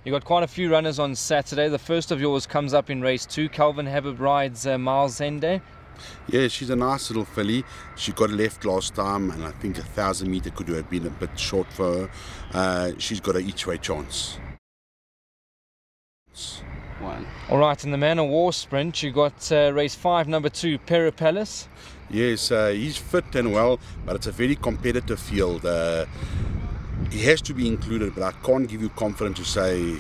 You got quite a few runners on Saturday. The first of yours comes up in race 2. Calvin Habib rides Miles Zende. Yeah, she's a nice little filly. She got left last time, and I think 1,000 meter could have been a bit short for her. She's got an each way chance. One. All right, in the Man of War sprint, you got race 5, number 2, Peripalace. Yes, he's fit and well, but it's a very competitive field. He has to be included, but I can't give you confidence to say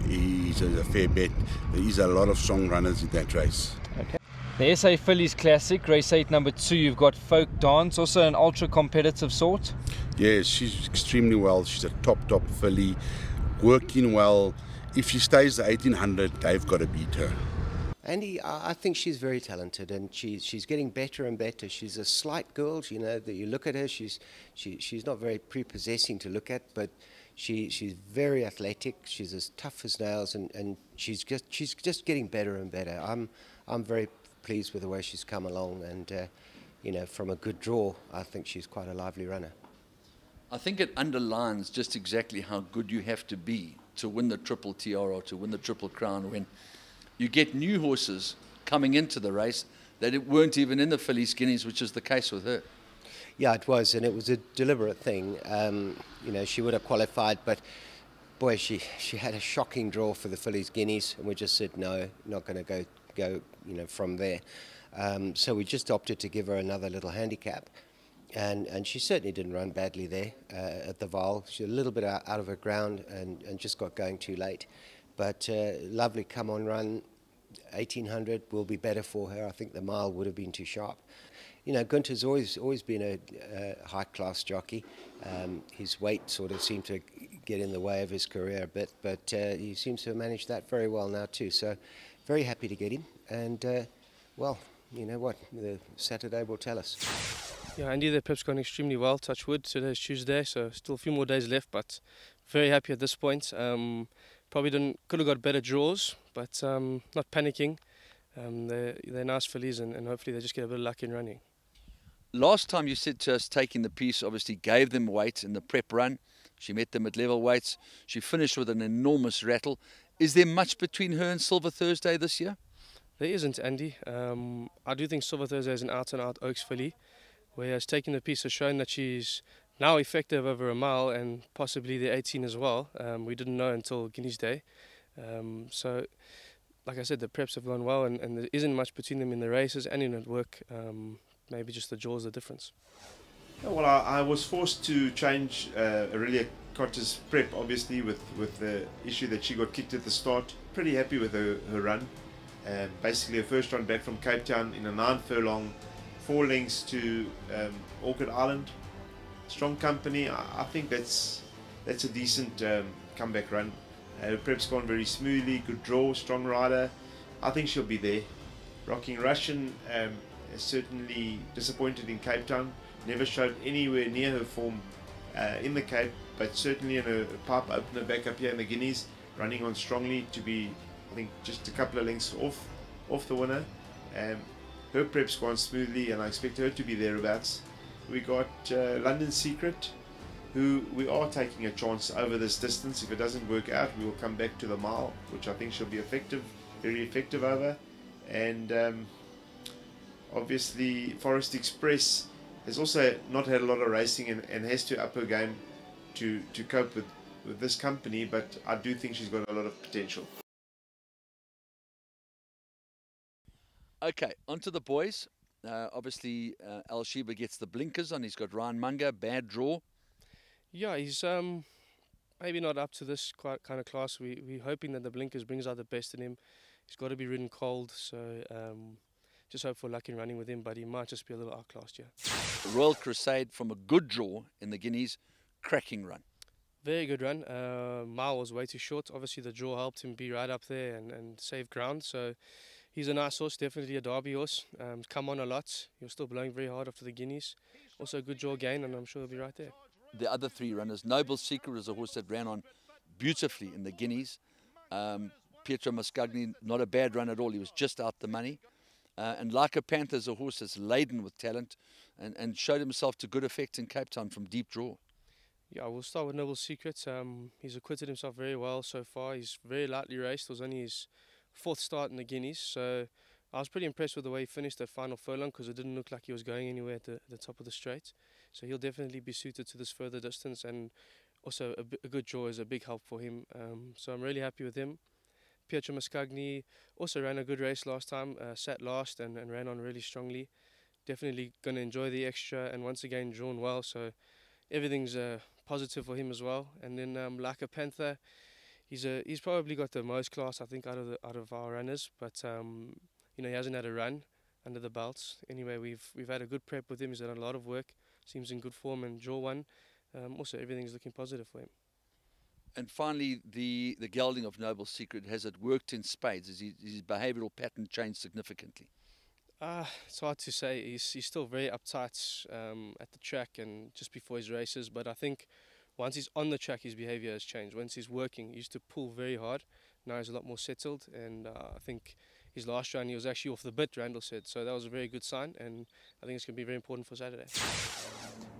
he's a fair bet. There is a lot of strong runners in that race. Okay. The SA Fillies Classic, race 8, number 2, you've got Folk Dance, also an ultra competitive sort. Yes, she's extremely well. She's a top filly, working well. If she stays the 1800, they've got to beat her. Andy, I think she's very talented, and she's getting better and better. She's a slight girl, you know, that you look at her, she's not very prepossessing to look at, but she's very athletic. She's as tough as nails, and she's just getting better and better. I'm very pleased with the way she's come along, and you know, from a good draw, I think she's quite a lively runner. I think it underlines just exactly how good you have to be to win the Triple Tiara, to win the Triple Crown, when you get new horses coming into the race that weren't even in the fillies guineas, which is the case with her. Yeah, it was, and it was a deliberate thing. You know, she would have qualified, but boy, she had a shocking draw for the fillies guineas, and we just said no, not going to go you know, from there. So we just opted to give her another little handicap, and she certainly didn't run badly there at the Vaal. She was a little bit out of her ground and just got going too late. But lovely come-on run, 1800 will be better for her. I think the mile would have been too sharp. You know, Gunther's always been a high-class jockey. His weight sort of seemed to get in the way of his career a bit, but he seems to have managed that very well now too. So very happy to get him. And, well, you know what, the Saturday will tell us. Yeah, Andy, the prep's gone extremely well, touch wood. Today's Tuesday, so still a few more days left, but very happy at this point. Probably could have got better draws, but not panicking. They're nice fillies, and hopefully they just get a bit of luck in running. Last time you said to us, taking the piece, obviously gave them weight in the prep run. She met them at level weights. She finished with an enormous rattle. Is there much between her and Silver Thursday this year? There isn't, Andy. I do think Silver Thursday is an out-and-out Oaks filly, whereas taking the piece has shown that she's now effective over a mile and possibly the 18 as well. We didn't know until Guineas Day. So, like I said, the preps have gone well, and there isn't much between them in the races and in at work. Maybe just the draws the difference. Well, I was forced to change Aurelia Cotter's prep, obviously, with the issue that she got kicked at the start. Pretty happy with her run. Basically, her first run back from Cape Town in a 9 furlong, 4 lengths to Orchid Island. Strong company. I think that's a decent comeback run. Her prep's gone very smoothly, good draw, strong rider. I think she'll be there. Rocking Russian is certainly disappointed in Cape Town. Never showed anywhere near her form in the Cape, but certainly in a pipe opener back up here in the Guineas, running on strongly to be, I think, just a couple of lengths off the winner. Her prep's gone smoothly, and I expect her to be thereabouts. We got London Secret, who we are taking a chance over this distance. If it doesn't work out, we will come back to the mile, which I think she'll be effective, very effective over. And obviously Forest Express has also not had a lot of racing and has to up her game to cope with this company, but I do think she's got a lot of potential. Okay, on to the boys. Obviously, Al Sheba gets the blinkers on. He's got Ryan Munger, bad draw. Yeah, he's maybe not up to this kind of class. We're hoping that the blinkers brings out the best in him. He's got to be ridden cold, so just hope for luck in running with him, but he might just be a little outclassed, yeah. Royal Crusade from a good draw in the Guineas, cracking run. Very good run. Mile was way too short. Obviously, the draw helped him be right up there and save ground, so he's a nice horse, definitely a derby horse. Come on a lot. He was still blowing very hard after the Guineas. Also a good draw gain, and I'm sure he'll be right there. The other 3 runners, Noble Secret is a horse that ran on beautifully in the Guineas. Pietro Mascagni, not a bad run at all. He was just out the money. And Like a Panther is a horse that's laden with talent and showed himself to good effect in Cape Town from deep draw. Yeah, we'll start with Noble Secret. He's acquitted himself very well so far. He's very lightly raced. It was only his 4th start in the Guineas, so I was pretty impressed with the way he finished that final furlong because it didn't look like he was going anywhere at the top of the straight. So he'll definitely be suited to this further distance, and also a good draw is a big help for him. So I'm really happy with him. Pietro Mascagni also ran a good race last time, sat last and ran on really strongly. Definitely going to enjoy the extra, and once again drawn well, so everything's positive for him as well. And then Like a Panther, he's probably got the most class, I think, out of our runners, but you know, he hasn't had a run under the belts. Anyway, we've had a good prep with him. He's done a lot of work, seems in good form, and draw one. Also, everything's looking positive for him. And finally, the gelding of Noble Secret, has it worked in spades? Has his behavioural pattern changed significantly? It's hard to say. He's still very uptight at the track and just before his races, but I think once he's on the track, his behaviour has changed. Once he's working, he used to pull very hard. Now he's a lot more settled, and I think his last run he was actually off the bit, Randall said, so that was a very good sign, and I think it's going to be very important for Saturday.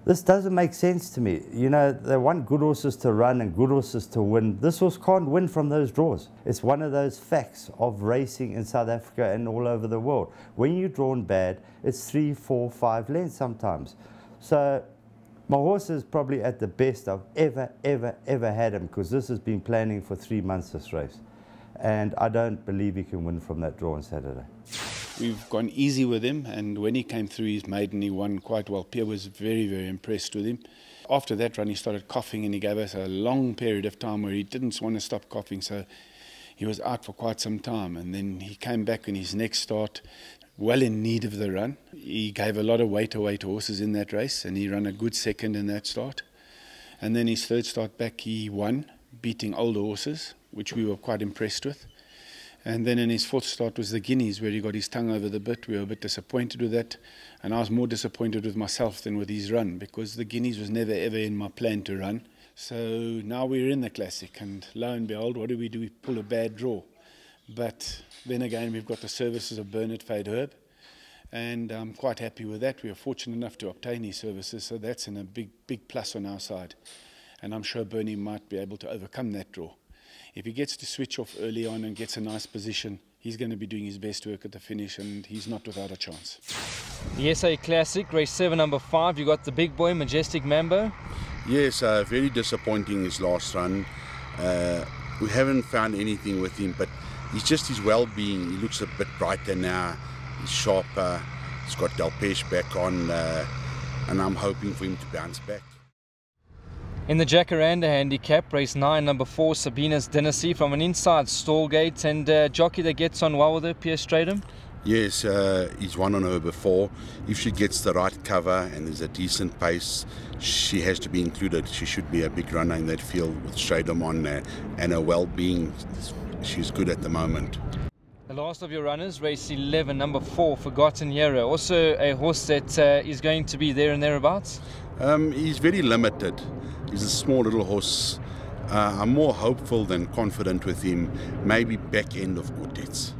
This doesn't make sense to me. You know, they want good horses to run and good horses to win. This horse can't win from those draws. It's one of those facts of racing in South Africa and all over the world. When you're drawn bad, it's 3, 4, 5 lengths sometimes. So my horse is probably at the best I've ever had him, because this has been planning for 3 months, this race. And I don't believe he can win from that draw on Saturday. We've gone easy with him, and when he came through his maiden, he won quite well. Pierre was very, very impressed with him. After that run, he started coughing, and he gave us a long period of time where he didn't want to stop coughing, so he was out for quite some time. And then he came back in his next start, well in need of the run. He gave a lot of weight away to horses in that race, and he ran a good second in that start. And then his 3rd start back, he won, beating older horses, which we were quite impressed with. And then in his 4th start was the Guineas, where he got his tongue over the bit. We were a bit disappointed with that, and I was more disappointed with myself than with his run, because the Guineas was never ever in my plan to run. So now we're in the Classic, and lo and behold, what do? We pull a bad draw. But then again, we've got the services of Bernard Fade Herb, and I'm quite happy with that. We are fortunate enough to obtain his services, so that's a big plus on our side. And I'm sure Bernie might be able to overcome that draw. If he gets to switch off early on and gets a nice position, he's going to be doing his best work at the finish, and he's not without a chance. The SA Classic, race 7, number 5, you got the big boy, Majestic Mambo. Yes, very disappointing his last run. We haven't found anything with him, but it's just his well-being. He looks a bit brighter now. He's sharper. He's got Delpeche back on, and I'm hoping for him to bounce back. In the Jacaranda handicap, race 9, number 4, Sabina's Dynasty, from an inside stall gate, and jockey that gets on well with her, Pierre Stratum. Yes, he's won on her before. If she gets the right cover and there's a decent pace, she has to be included. She should be a big runner in that field with Stratum on there, and her well-being, she's good at the moment. The last of your runners, race 11, number 4, Forgotten Hero, also a horse that is going to be there and thereabouts. He's very limited. He's a small little horse. I'm more hopeful than confident with him. Maybe back end of quartets.